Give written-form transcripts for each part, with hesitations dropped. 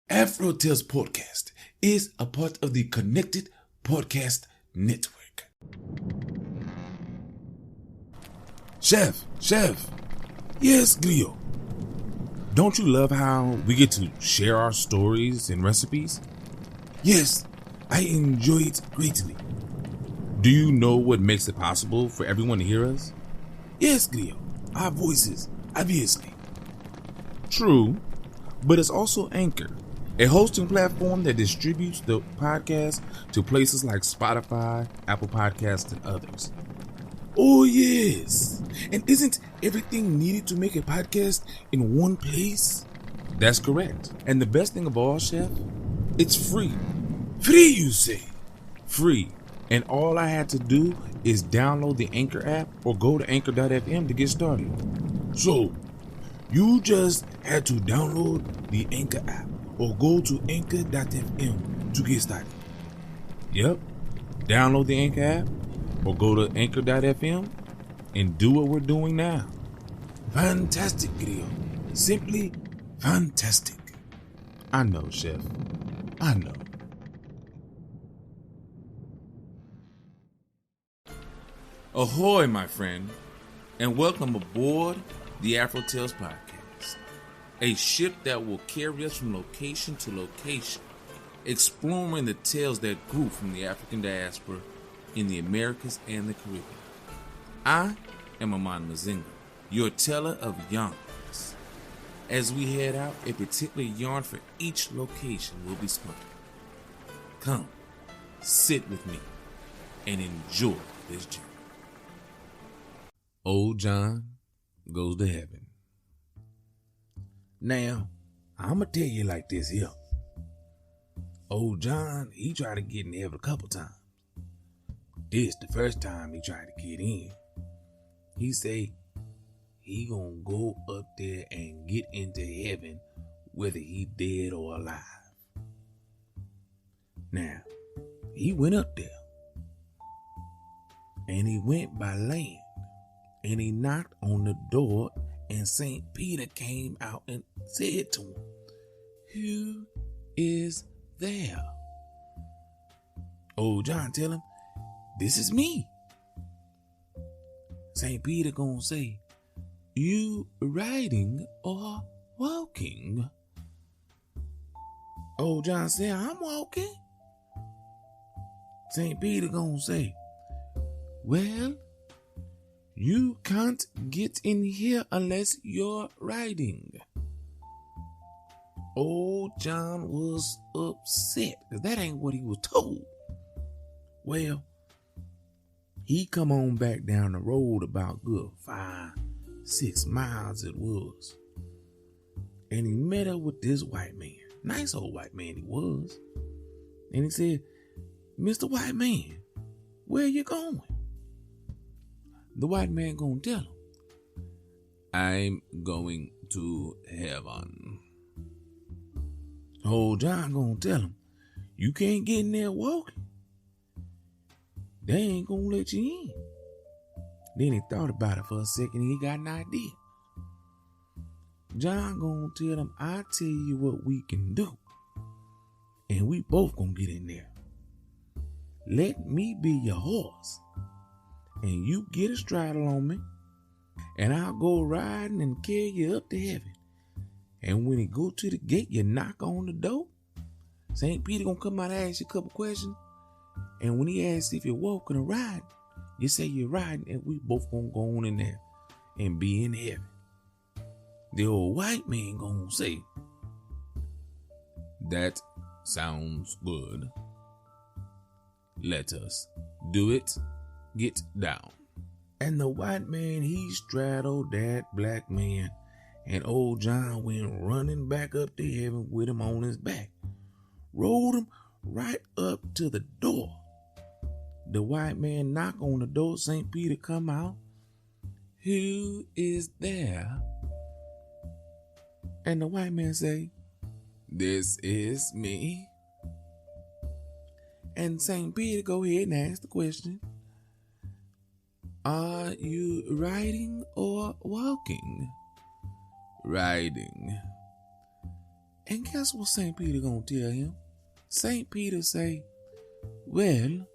AfroTales Podcast is a part of the Connected Podcast Network. Chef. Yes, Glio. Don't you love how we get to share our stories and recipes? Yes, I enjoy it greatly. Do you know what makes it possible for everyone to hear us? Yes, Glio. Our voices, obviously. True, but it's also Anchor, a hosting platform that distributes the podcast to places like Spotify, Apple Podcasts, and others. Oh, yes. And isn't everything needed to make a podcast in one place? That's correct. And the best thing of all, Chef, it's free. Free, you say? Free. And all I had to do is download the Anchor app or go to anchor.fm to get started. So, you just had to download the Anchor app or go to anchor.fm to get started. Yep. Download the Anchor app or go to anchor.fm and do what we're doing now. Fantastic, Grio. Simply fantastic. I know, Chef. I know. Ahoy, my friend, and welcome aboard the AfroTales Podcast, a ship that will carry us from location to location, exploring the tales that grew from the African diaspora in the Americas and the Caribbean. I am Amon Mazinga, your teller of yarns. As we head out, a particular yarn for each location will be spun. Come, sit with me, and enjoy this journey. Old John goes to heaven. Now, I'ma tell you like this here. Old John, he tried to get in heaven a couple times. This the first time he tried to get in. He say he gonna go up there and get into heaven whether he dead or alive. Now, he went up there. And he went by land. And he knocked on the door, and St. Peter came out and said to him, "Who is there?" Old John tell him, "This is me." St. Peter gonna say, "You riding or walking?" Old John say, "I'm walking." St. Peter gonna say, "Well, you can't get in here unless you're riding." Old John was upset because that ain't what he was told. Well, he come on back down the road about good 5-6 miles it was. And he met up with this white man. Nice old white man he was. And he said, "Mr. White Man, where you going?" The white man gonna tell him, "I'm going to heaven." Old John gonna tell him, "You can't get in there walking. They ain't gonna let you in." Then he thought about it for a second and he got an idea. John gonna tell him, "I tell you what we can do. And we both gonna get in there. Let me be your horse. And you get a straddle on me, and I'll go riding and carry you up to heaven. And when you go to the gate, you knock on the door. St. Peter gonna come out and ask you a couple questions. And when he asks if you're walking or riding, you say you're riding, and we both gonna go on in there and be in heaven." The old white man gonna say, "That sounds good. Let us do it. Get down." And the white man, he straddled that black man, and old John went running back up to heaven with him on his back. Rolled him right up to the door. The white man knock on the door. St. Peter come out. "Who is there?" And the white man say, "This is me." And St. Peter go ahead and ask the question, "Are you riding or walking?" "Riding." And guess what St. Peter gonna tell him? St. Peter say, well,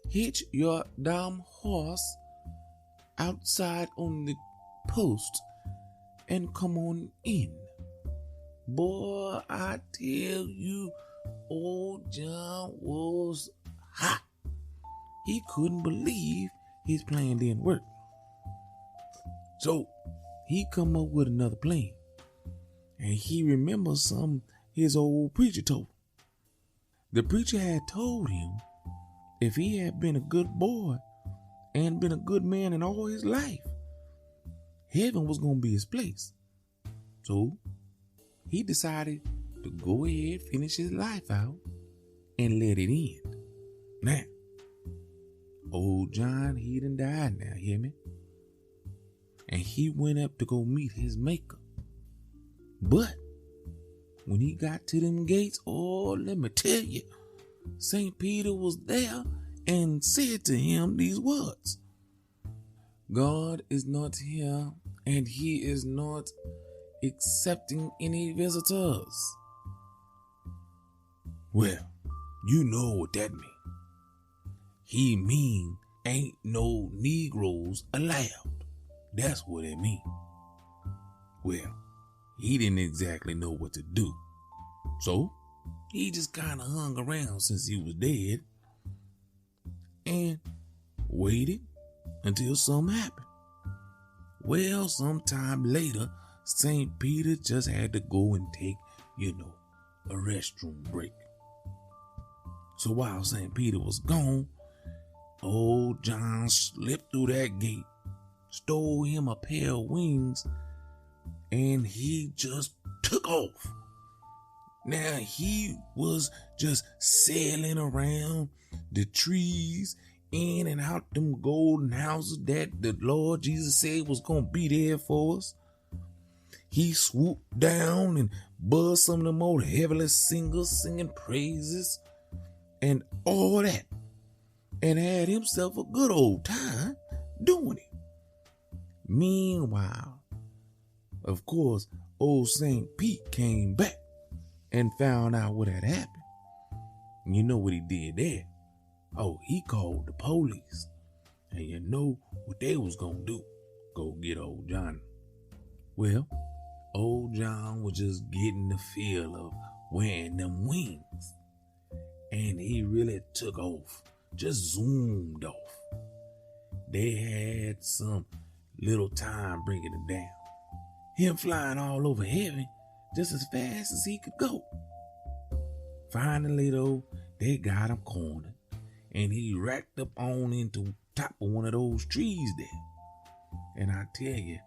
hitch your damn horse outside on the post and come on in. Boy, I tell you, old John was hot. He couldn't believe his plan didn't work. So he come up with another plan. And he remembers something his old preacher told him. The preacher had told him if he had been a good boy and been a good man in all his life, heaven was going to be his place. So he decided to go ahead, finish his life out, and let it end. Now, old John, he done died now, hear me? And he went up to go meet his maker. But when he got to them gates, oh, let me tell you, St. Peter was there and said to him these words. God is not here and he is not accepting any visitors. Well, you know what that means. He mean ain't no Negroes allowed. That's what it mean. Well, he didn't exactly know what to do. So he just kind of hung around since he was dead and waited until something happened. Well, sometime later, St. Peter just had to go and take, a restroom break. So while St. Peter was gone, old John slipped through that gate, stole him a pair of wings, and he just took off. Now he was just sailing around the trees, in and out them golden houses that the Lord Jesus said was going to be there for us. He swooped down and buzzed some of them old heavenly singers singing praises and all that, and had himself a good old time doing it. Meanwhile, of course, old St. Pete came back and found out what had happened. And you know what he did there? Oh, he called the police. And you know what they was gonna do? Go get old John. Well, old John was just getting the feel of wearing them wings. And he really took off, just zoomed off. They had some little time bringing him down. Him flying all over heaven just as fast as he could go. Finally, though, they got him cornered, and he racked up on into top of one of those trees there. And I tell you,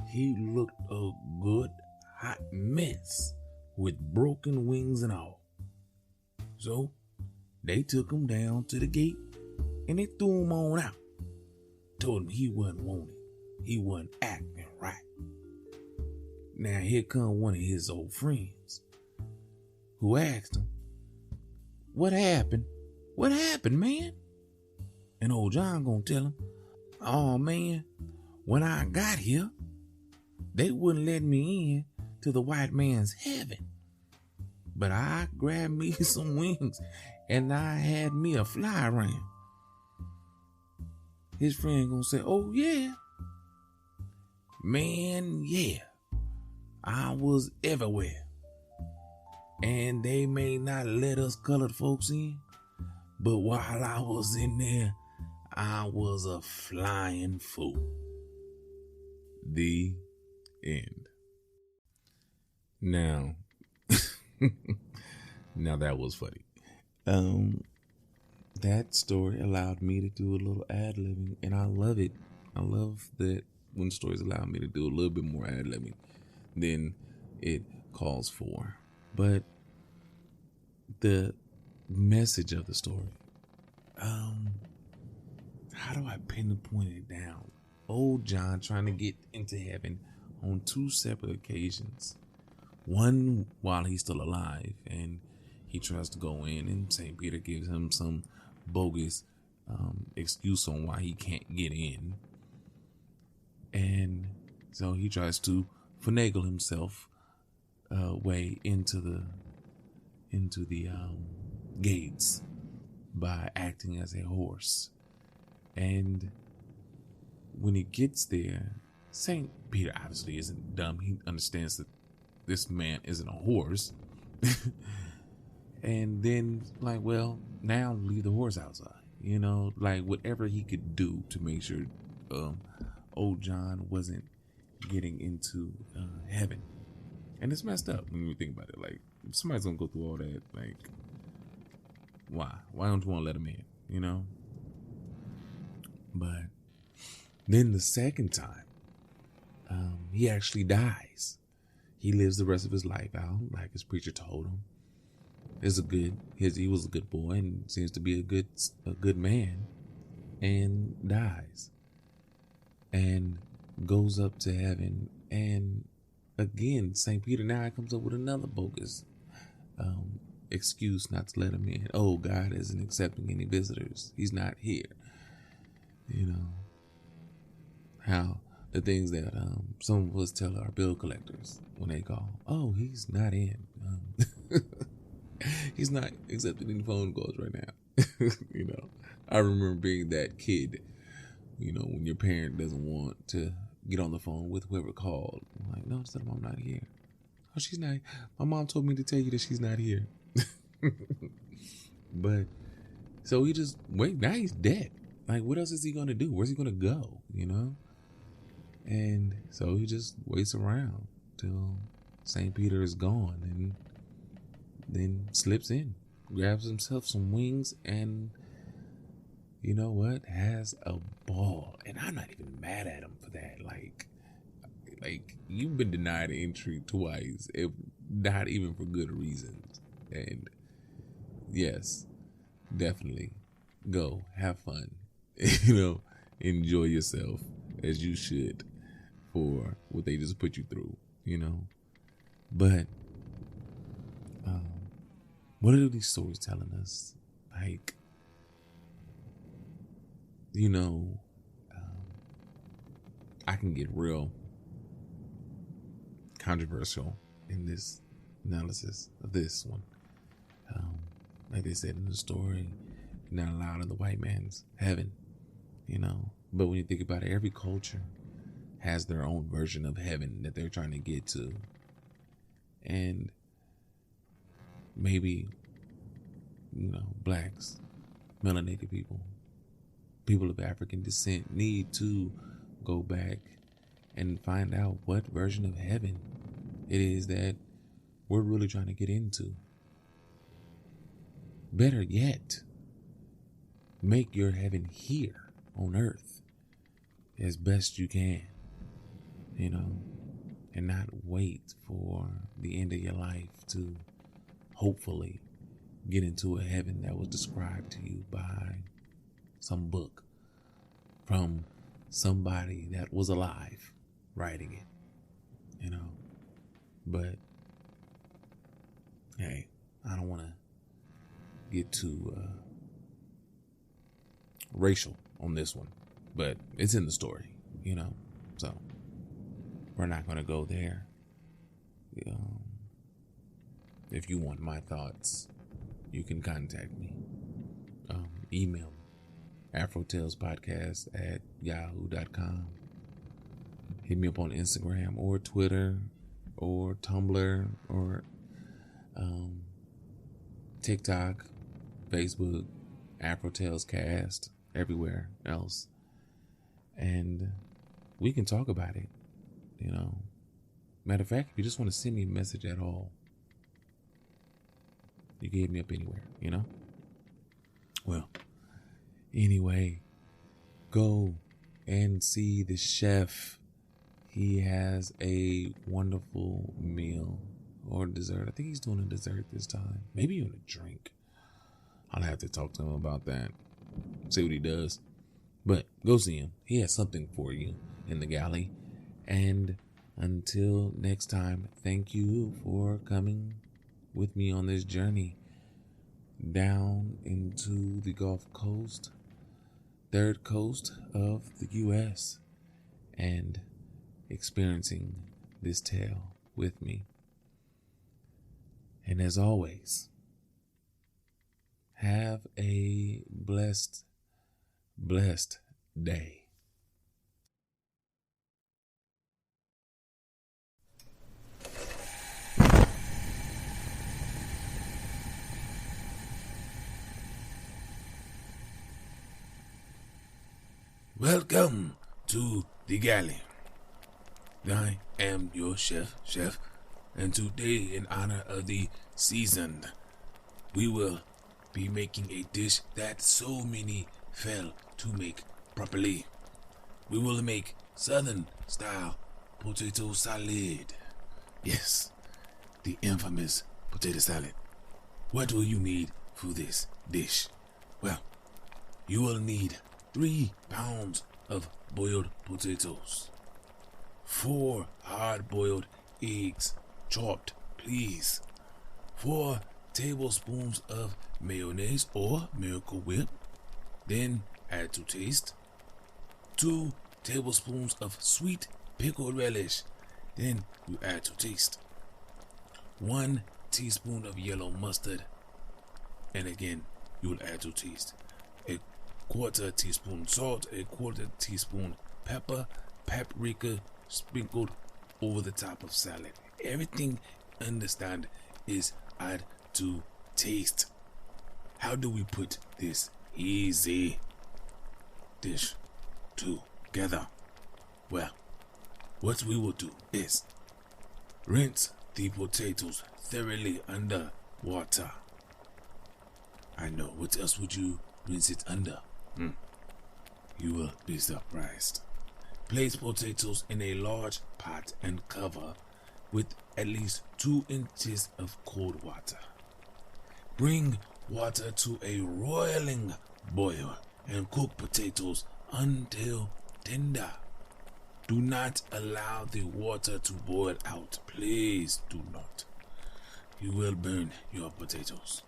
he looked a good hot mess with broken wings and all. So they took him down to the gate and they threw him on out. Told him he wasn't wanted. He wasn't acting right. Now here come one of his old friends who asked him, what happened? What happened, man? And old John gonna tell him, oh man, when I got here, they wouldn't let me in to the white man's heaven. But I grabbed me some wings and I had me a fly around. His friend gonna say, oh yeah. Man, yeah. I was everywhere. And they may not let us colored folks in, but while I was in there, I was a flying fool. The end. Now, now that was funny. That story allowed me to do a little ad-libbing, and I love it. I love that when stories allow me to do a little bit more ad-libbing than it calls for. But the message of the story, how do I pinpoint it down? Old John trying to get into heaven on two separate occasions. One while he's still alive and he tries to go in, and St. Peter gives him some bogus excuse on why he can't get in. And so he tries to finagle himself way into the gates by acting as a horse. And when he gets there, Saint Peter obviously isn't dumb. He understands that this man isn't a horse. And then, like, well, now leave the horse outside. Like whatever he could do to make sure old John wasn't getting into heaven. And it's messed up when you think about it. Like, if somebody's gonna go through all that, like, why? Why don't you want to let him in? But then the second time, he actually dies. He lives the rest of his life out, like his preacher told him. He was a good boy and seems to be a good man, and dies and goes up to heaven. And again, St. Peter now comes up with another bogus excuse not to let him in. Oh, God isn't accepting any visitors. He's not here. How the things that some of us tell our bill collectors when they call. Oh, he's not in. He's not accepting any phone calls right now. I remember being that kid, when your parent doesn't want to get on the phone with whoever called. I'm like, no, tell them I'm not here. Oh, she's not. My mom told me to tell you that she's not here. But so he just now he's dead. Like, what else is he gonna do? Where's he gonna go? And so he just waits around till St. Peter is gone, and then slips in, grabs himself some wings, and you know what? Has a ball. And I'm not even mad at him for that. Like you've been denied entry twice, if not even for good reasons. And yes, definitely go have fun. Enjoy yourself as you should for what they just put you through. But what are these stories telling us? Like, I can get real controversial in this analysis of this one. Like they said in the story, you're not allowed in the white man's heaven, But when you think about it, every culture has their own version of heaven that they're trying to get to. And maybe, blacks, melanated people of African descent need to go back and find out what version of heaven it is that we're really trying to get into. Better yet, make your heaven here on earth as best you can, and not wait for the end of your life to hopefully get into a heaven that was described to you by some book from somebody that was alive writing it, But hey, I don't want to get too racial on this one, but it's in the story, so we're not going to go there. If you want my thoughts, you can contact me. Email me, AfroTalesPodcast@yahoo.com. Hit me up on Instagram or Twitter or Tumblr or TikTok, Facebook, AfroTalesCast, everywhere else. And we can talk about it, Matter of fact, if you just want to send me a message at all, you can hit me up anywhere, Well, anyway, go and see the chef. He has a wonderful meal or dessert. I think he's doing a dessert this time. Maybe even a drink. I'll have to talk to him about that. See what he does. But go see him. He has something for you in the Galley. And until next time, thank you for coming with me on this journey down into the Gulf Coast, third coast of the U.S., and experiencing this tale with me. And as always, have a blessed day. Welcome to the Galley. I am your chef, and today, in honor of the season, we will be making a dish that so many fail to make properly. We will make Southern style potato salad. Yes, the infamous potato salad. What will you need for this dish? Well, you will need 3 pounds of boiled potatoes, 4 hard-boiled eggs, chopped, please, 4 tablespoons of mayonnaise or Miracle Whip, then add to taste, 2 tablespoons of sweet pickled relish, then you add to taste, 1 teaspoon of yellow mustard, and again you will add to taste, a 1/4 teaspoon salt, a 1/4 teaspoon paprika sprinkled over the top of salad. Everything, understand, is add to taste. How do we put this easy dish together? Well, what we will do is rinse the potatoes thoroughly under water. I know, what else would you rinse it under? You will be surprised. Place potatoes in a large pot and cover with at least 2 inches of cold water. Bring water to a roiling boil and cook potatoes until tender. Do not allow the water to boil out. Please do not. You will burn your potatoes.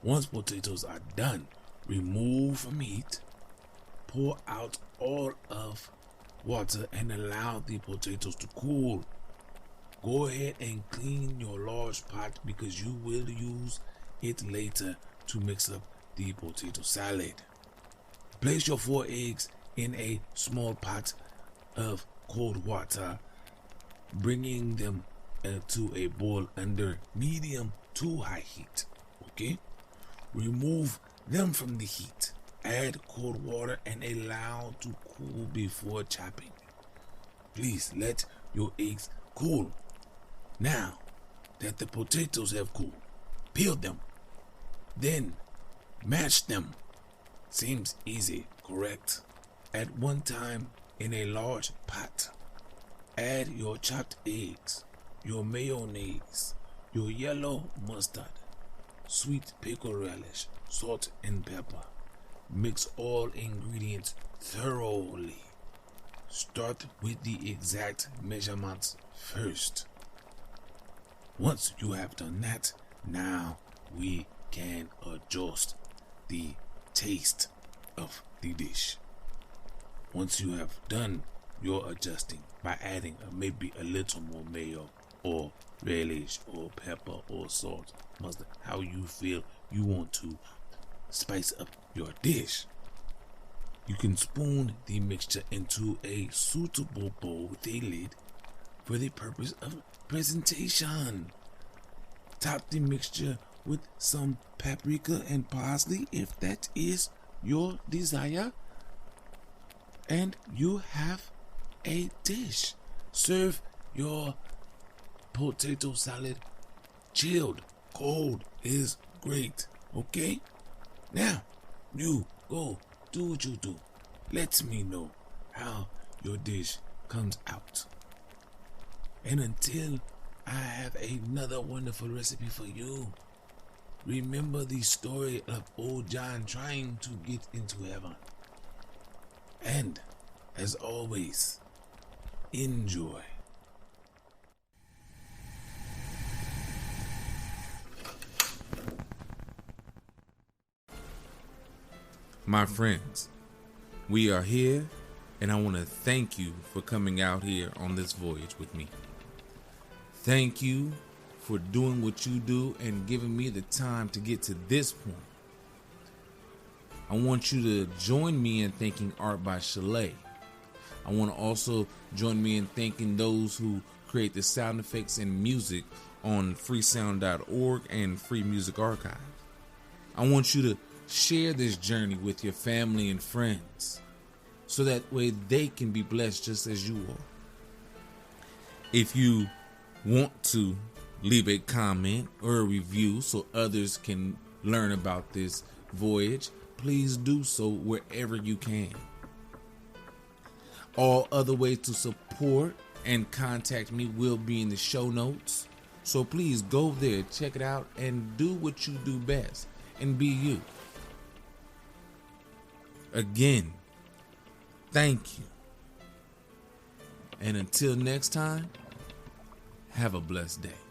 Once potatoes are done, remove from heat, pour out all of water and allow the potatoes to cool. Go ahead and clean your large pot because you will use it later to mix up the potato salad. Place your 4 eggs in a small pot of cold water, bringing them to a boil under medium to high heat. Okay? Remove them from the heat. Add cold water and allow to cool before chopping. Please let your eggs cool. Now that the potatoes have cooled, peel them. Then mash them. Seems easy, correct? At one time in a large pot, add your chopped eggs, your mayonnaise, your yellow mustard, sweet pickle relish, salt and pepper. Mix all ingredients thoroughly. Start with the exact measurements first. Once you have done that, now we can adjust the taste of the dish. Once you have done your adjusting by adding maybe a little more mayo or relish or pepper or salt, mustard, how you feel you want to spice up your dish. You can spoon the mixture into a suitable bowl with a lid for the purpose of presentation. Top the mixture with some paprika and parsley if that is your desire, and you have a dish. Serve your potato salad chilled. Cold is great. Okay? Now, you go do what you do. Let me know how your dish comes out. And until I have another wonderful recipe for you, remember the story of old John trying to get into heaven. And, as always, enjoy. My friends, we are here, and I want to thank you for coming out here on this voyage with me. Thank you for doing what you do and giving me the time to get to this point. I want you to join me in thanking Art by Chalet. I want to also join me in thanking those who create the sound effects and music on freesound.org and Free Music Archive. I want you to share this journey with your family and friends so that way they can be blessed just as you are. If you want to leave a comment or a review so others can learn about this voyage, please do so wherever you can. All other ways to support and contact me will be in the show notes. So please go there, check it out, and do what you do best and be you. Again, thank you. And until next time, have a blessed day.